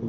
2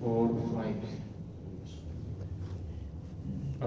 4-5।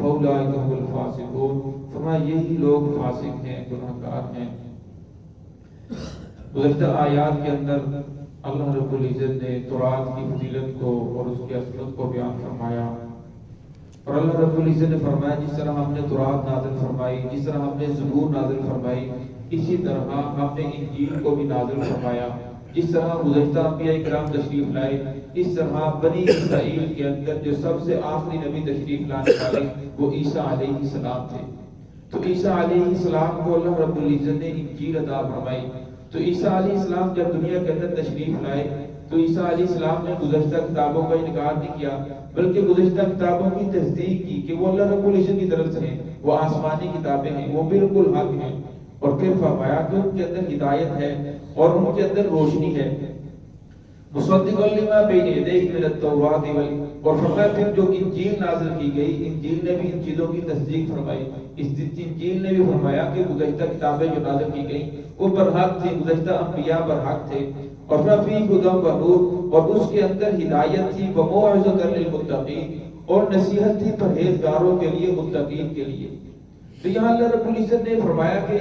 فَأُولَٰئِكَ هُمُ الْفَاسِقُونَ، فرمایا یہی لوگ فاسق ہیں، گناہگار ہیں۔ گزشتہ آیات کے اندر اللہ رب العزت نے تورات کی فضیلت کو اور اس کی عظمت کو بیان فرمایا، اور اللہ رب العزت نے فرمایا جس طرح ہم نے تورات نازل فرمائی، جس طرح ہم نے زبور نازل فرمائی، اسی طرح ہم نے انجیل کو بھی نازل فرمایا۔ جس طرح گزشتہ انبیاء کرام تشریف لائے، اس طرح بنی اسرائیل کے اندر جو سب سے آخری نبی تشریف لانے والے وہ عیسیٰ علیہ السلام تھے۔ تو عیسیٰ علیہ السلام کو اللہ رب العزت نے انجیل عطا فرمائی۔ تو عیسیٰ علیہ السلام جب دنیا کے اندر تشریف لائے تو عیسیٰ علیہ السلام نے گزشتہ کتابوں کا انکار نہیں کیا، بلکہ گزشتہ کتابوں کی تصدیق کی کہ وہ اللہ رب العزت کی طرف سے ہیں، وہ آسمانی کتابیں ہیں، وہ بالکل حق ہیں۔ اور پھر فرمایا کہ ان کے اندر ہدایت ہے اور ان کے اندر روشنی ہے، مصدقا لما بین یدیہ من التوراۃ اور فرمایا پھر جو انجیل نازل کی گئی، انجیل نے بھی ان چیزوں کی تصدیق فرمائی۔ اس انجیل نے بھی فرمایا کہ گزشتہ کتابیں جو نازل کی گئیں وہ برحق تھی، گزشتہ انبیاء برحق تھے، اور فِیہ ھدی و نور، اور اس کے اندر ہدایت تھی، وموعظۃ للمتقین، اور نصیحت تھی پرہیزگاروں کے لیے، متقین کے لیے۔ تو یہاں اللہ رب العزت نے فرمایا کہ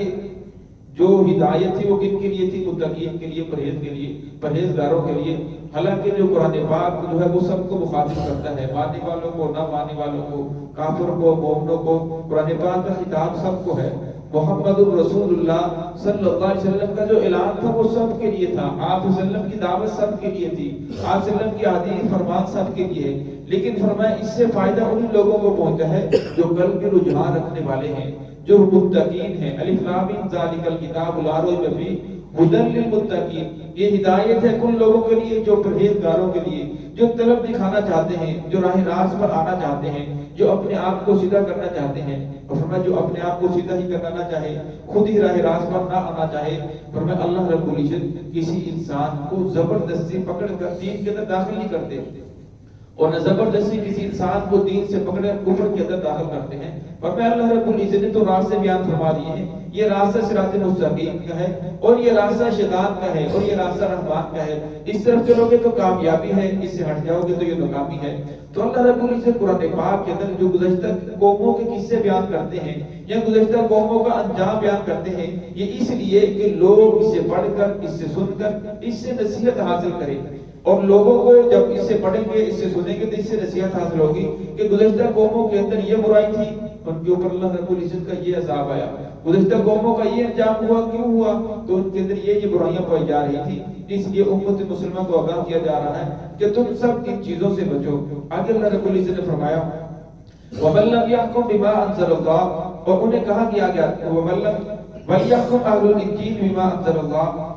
جو ہدایت تھی وہ کن کے لیے تھی؟ متقین کے لیے، پرہیز کے لیے، پرہیزگاروں کے لیے۔ حالانکہ جو قرآن پاک جو ہے وہ سب کو مخاطب کرتا ہے، ماننے والوں کو، نہ ماننے والوں کو، کافر کو، مومنوں کو، قرآن پاک کا خطاب سب کو ہے۔ محمد الرسول اللہ صلی اللہ علیہ وسلم کا جو اعلان تھا وہ سب کے لیے تھا، آپ صلی اللہ علیہ وسلم کی دعوت سب کے لیے تھی، آپ صلی اللہ علیہ وسلم کی حدیث فرمان سب کے لیے ہے۔ لیکن فرمایا اس سے فائدہ ان لوگوں کو پہنچا ہے جو قلب میں رجحان رکھنے والے ہیں، جو متقین ہیں۔ الف لام میم ذالک الکتاب لا ریب فیہ ھدی للمتقین، یہ ہدایت ہے ان لوگوں کے لیے جو پرہیزگاروں کے لیے، جو طلب دکھانا چاہتے ہیں، جو راہ راست پر آنا چاہتے ہیں، جو اپنے آپ کو سیدھا کرنا چاہتے ہیں۔ اور فرمایا جو اپنے آپ کو سیدھا ہی کرنا نہ چاہے، خود ہی راہ راست پر نہ آنا چاہے، فرمایا اللہ رب العزت کسی انسان کو زبردستی پکڑ کر دین کے اندر داخل نہیں کرتے، اور نہ زبردستی کسی انسان کو دین سے پکڑ کر کفر کے اندر داخل کرتے ہیں۔ اور میں اللہ رب العزت نے تو راستے بیان فرما دیے ہیں، یہ راستہ صراط مستقیم کا ہے، اور یہ راستہ شیطان کا ہے، اور یہ راستہ رحمان کا ہے۔ اس طرف چلو گے تو کامیابی ہے، اس سے ہٹ جاؤ گے تو یہ ناکامی ہے۔ تو اللہ رب العزت قرآن پاک کے اندر جو گزشتہ قوموں کے قصے بیان کرتے ہیں یا گزشتہ قوموں کا انجام بیان کرتے ہیں، یہ اس لیے کہ لوگ اس سے پڑھ کر، اس سے سن کر، اس سے نصیحت حاصل کریں۔ اور لوگوں کو جب اس سے پڑھیں گے، اس سے سنیں گے تو اس سے نصیحت حاصل ہوگی کہ گزشتہ قوموں کے اندر یہ برائی تھی، ان کے اوپر اللہ رب العزت کا یہ عذاب آیا، گزشتہ قوموں کا یہ انجام ہوا، کیوں ہوا؟ تو ان کے اندر یہ برائیاں پائی جا رہی تھی۔ اس لیے امت مسلمہ کو آگاہ کیا جا رہا ہے کہ تم سب ان چیزوں سے بچو۔ آگے اللہ رب العزت نے فرمایا وَمَن لَّمْ يَحْكُم بِمَا أَنزَلَ اللَّهُ، اور انہیں کہا کیا گیا وَمَن لَّمْ وَلْيَحْكُمْ أَهْلُ الْإِنجِيلِ بِمَا أَنزَلَ اللَّهُ،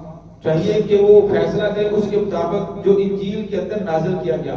چاہیے کہ وہ فیصلہ کرے اس کے مطابق جو انجیل کے اندر نازل کیا گیا۔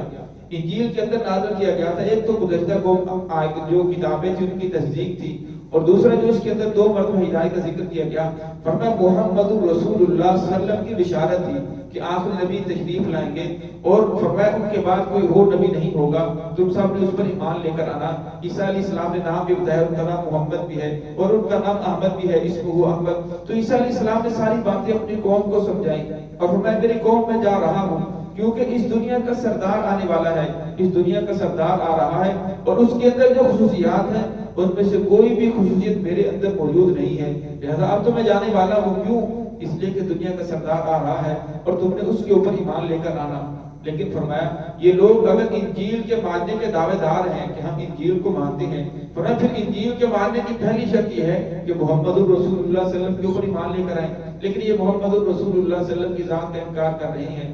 انجیل کے اندر نازل کیا گیا تھا، ایک تو گزشتہ قوم جو کتابیں تھیں ان کی تصدیق تھی، اور دوسرا جو اس کے اندر دو مرتبہ ہدایت کا ذکر کیا گیا، فرمایا محمد رسول اللہ صلی اللہ علیہ وسلم کی بشارت تھی کہ آخری نبی تشریف لائیں گے، اور فرمایا ان کے بعد کوئی اور نبی نہیں ہوگا، تم سب نے اس پر ایمان لے کر آنا۔ عیسیٰ علیہ السلام نے نام بھی بتایا، ان کا نام محمد بھی ہے اور ان کا نام احمد بھی ہے، اسمہ احمد۔ تو عیسیٰ علیہ السلام نے ساری باتیں اپنی قوم کو سمجھائی، اور فرمایا میری قوم میں جا رہا ہوں کیونکہ اس دنیا کا سردار آنے والا ہے، اس دنیا کا سردار آ رہا ہے، اور اس کے اندر جو خصوصیات ہیں ان میں سے کوئی بھی خصوصیت میرے اندر موجود نہیں ہے، لہذا اب تو میں جانے والا ہوں۔ کیوں؟ اس لیے کہ دنیا کا سردار آ رہا ہے اور تم نے اس کے اوپر ایمان لے کر آنا۔ لیکن فرمایا یہ لوگ اگر انجیل کے ماننے کے دعوے دار ہیں کہ ہم انجیل کو مانتے ہیں، فرمایا پھر انجیل کے ماننے کی پہلی شرط یہ ہے کہ محمد الرسول اللہ صلی اللہ علیہ وسلم کے اوپر ایمان لے کر آئیں، لیکن یہ محمد الرسول اللہ صلی اللہ علیہ وسلم کی ذات کا انکار کر رہے ہیں۔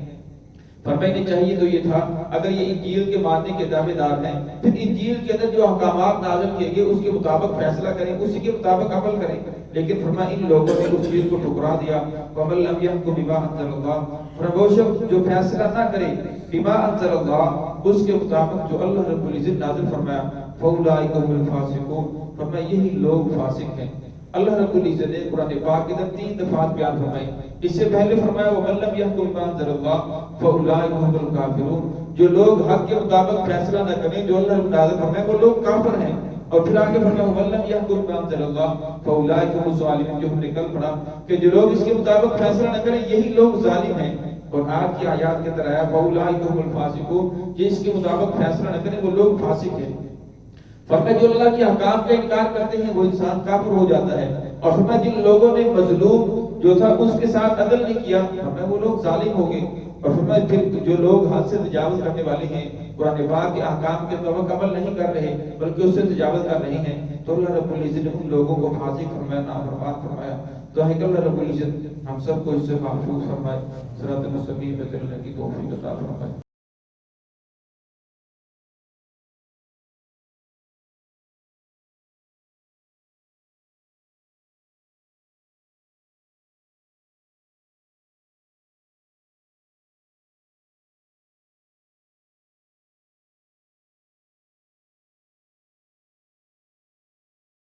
فرمایا چاہیے تو یہ تھا اگر یہ انجیل کے ماننے کے دعوے دار ہیں، پھر انجیل کے اندر جو احکامات نازل کیے گئے اس کے مطابق فیصلہ کریں، اسی کے مطابق عمل کریں۔ لیکن فرمایا ان لوگوں نے اس چیز کو ٹھکرا دیا، وَمَن لَّمْ يَحْكُم بِمَا أَنزَلَ اللَّهُ، فرمایا وہ شخص جو فیصلہ نہ کرے بما انزل اللہ، اس کے مطابق جو اللہ رب العزت نازل فرمایا، فَأُولَٰئِكَ هُمُ الْفَاسِقُونَ، فرمایا یہی لوگ فاسق ہیں۔ اللہ رب العزت نے قرآن پاک کے اندر 3 دفعات بیان فرمائی۔ اس سے پہلے فرمایا وَمَن لَّمْ يَحْكُم بِمَا أَنزَلَ اللَّهُ فَأُولَٰئِكَ هُمُ الْكَافِرُونَ، جو لوگ حق کے مطابق فیصلہ نہ کریں، جو اللہ رب نازل فرمایا وہ لوگ کافر ہیں۔ اور پھر آگے فرمایا وَمَن لَّمْ يَحْكُم بِمَا أَنزَلَ اللَّهُ فَأُولَٰئِكَ هُمُ الظَّالِمُونَ، جو ہم نے کل پڑھا کہ جو لوگ اس کے مطابق فیصلہ نہ کریں یہی لوگ ظالم ہیں۔ اور آج کی آیات کے اندر آیا فَأُولَٰئِكَ هُمُ الْفَاسِقُونَ، جس کے مطابق فیصلہ نہ کریں وہ لوگ فاسق ہیں۔ فرمایا جو اللہ کے احکام کا انکار کرتے ہیں وہ انسان کافر ہو جاتا ہے. اور فرمایا جن لوگوں نے مظلوم جو تھا اس کے ساتھ عدل نہیں کیا فرمایا وہ لوگ ظالم ہو گئے. اور فرمایا پھر جو لوگ حد سے تجاوز کرنے والے ہیں قرآن پاک کے احکام کے طبق عمل نہیں کر رہے بلکہ اس سے تجاوز کر رہے ہیں تو اللہ رب العزت نے ان لوگوں کو فاسق فرمایا, نافرمان فرمایا. تو ہے کہ اللہ رب العزت ہم سب کو اس سے محفوظ فرمائے, صراط مستقیم پہ چلنے کی توفیق عطا فرمائے.